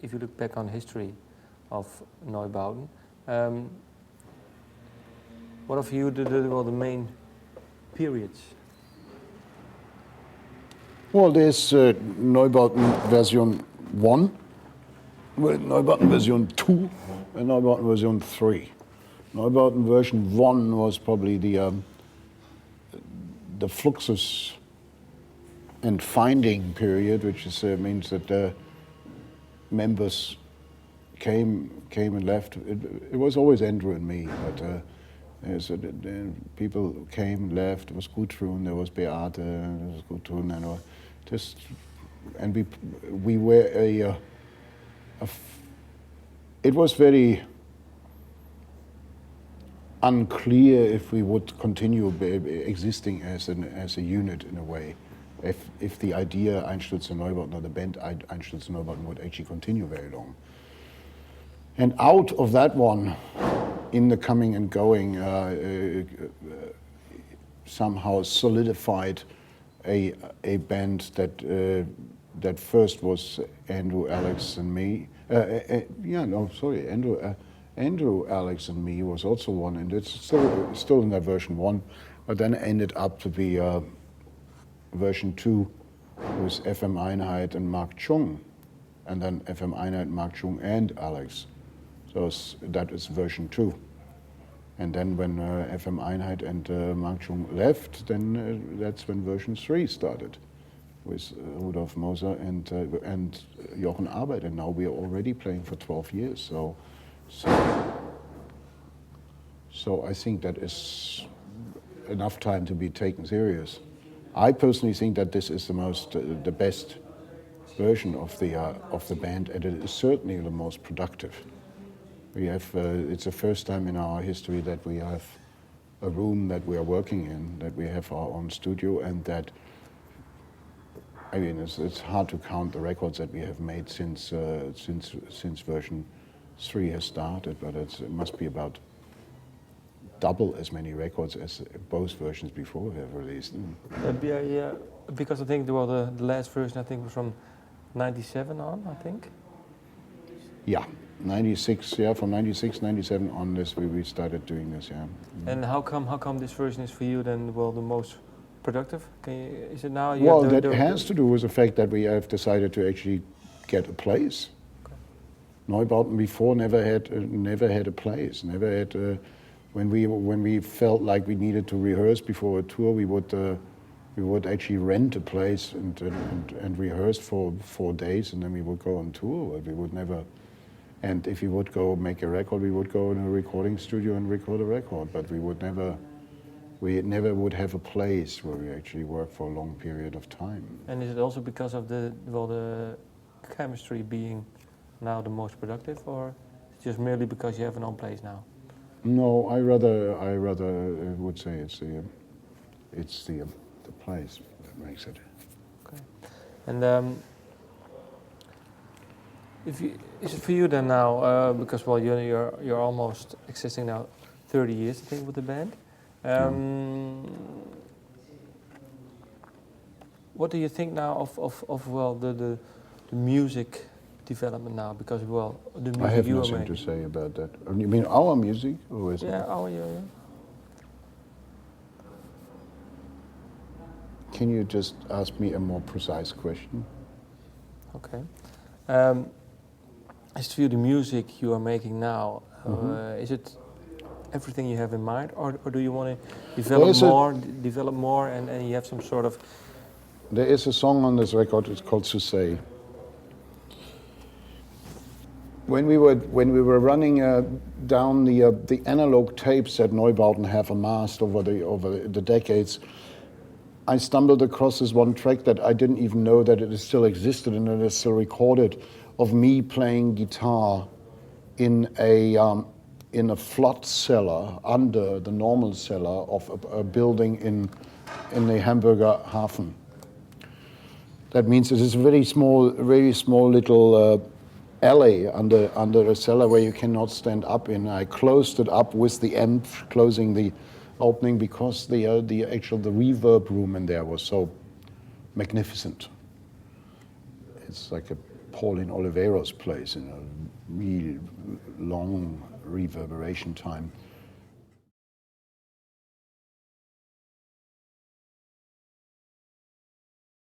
If you look back on history of Neubauten, what of you were the main periods? Well, there's Neubauten version 1, Neubauten version 2, and Neubauten version 3. Neubauten version 1 was probably the fluxus and finding period, which is, means that members came and left. It was always Andrew and me, but people came, left. It was Gudrun, there was Beate, there was Gudrun, and we were it was very unclear if we would continue existing as a unit in a way. If the idea Einsturzende Neubauten, or the band Einsturzende Neubauten, would actually continue very long. And out of that one, in the coming and going, somehow solidified a band that first was Andrew, Alex, and me. Andrew, Alex, and me was also one, and it's still in that version 1, but then ended up to be version 2 with FM Einheit and Mark Chung, and then FM Einheit, Mark Chung, and Alex. So that is version 2. And then when FM Einheit and Mark Chung left, then that's when version 3 started with Rudolf Moser and Jochen Arbeit, and now we are already playing for 12 years. So I think that is enough time to be taken serious. I personally think that this is the best version of the band, and it is certainly the most productive. We have it's the first time in our history that we have a room that we are working in, that we have our own studio, and that, I mean, it's hard to count the records that we have made since version 3 has started, but it must be about double as many records as both versions before have released. Yeah, because I think the last version, I think, was from 97 on, I think. Yeah, 96. Yeah, from 96, 97 on this we started doing this. Yeah. And how come this version is for you then the most productive? Is it now? Well, that has to do with the fact that we have decided to actually get a place. Okay. Neubauten before never had a place. Never had. When we felt like we needed to rehearse before a tour, we would actually rent a place and rehearse for 4 days, and then we would go on tour. But we would never. And if we would go make a record, we would go in a recording studio and record a record. But we never would have a place where we actually work for a long period of time. And is it also because of the chemistry being now the most productive, or just merely because you have an own place now? No, I rather would say it's the place that makes it. Okay. And is it for you then now? Because you're almost existing now 30 years, I think, with the band. What do you think now of the music development now? Because the music I have you nothing to say about that. You mean our music, or is it? Yeah, our yeah. Can you just ask me a more precise question? Okay. As to the music you are making now, is it everything you have in mind, or do you want to develop more, and you have some sort of? There is a song on this record. It's called "To Say." When we were running down the analog tapes that Neubauten have amassed over the decades, I stumbled across this one track that I didn't even know that it still existed and it is still recorded, of me playing guitar in a flood cellar under the normal cellar of a building in the Hamburger Hafen. That means it is a very small little alley under a cellar where you cannot stand up in. I closed it up with the amp closing the opening because the reverb room in there was so magnificent. It's like Pauline Oliveira's place in a real long reverberation time.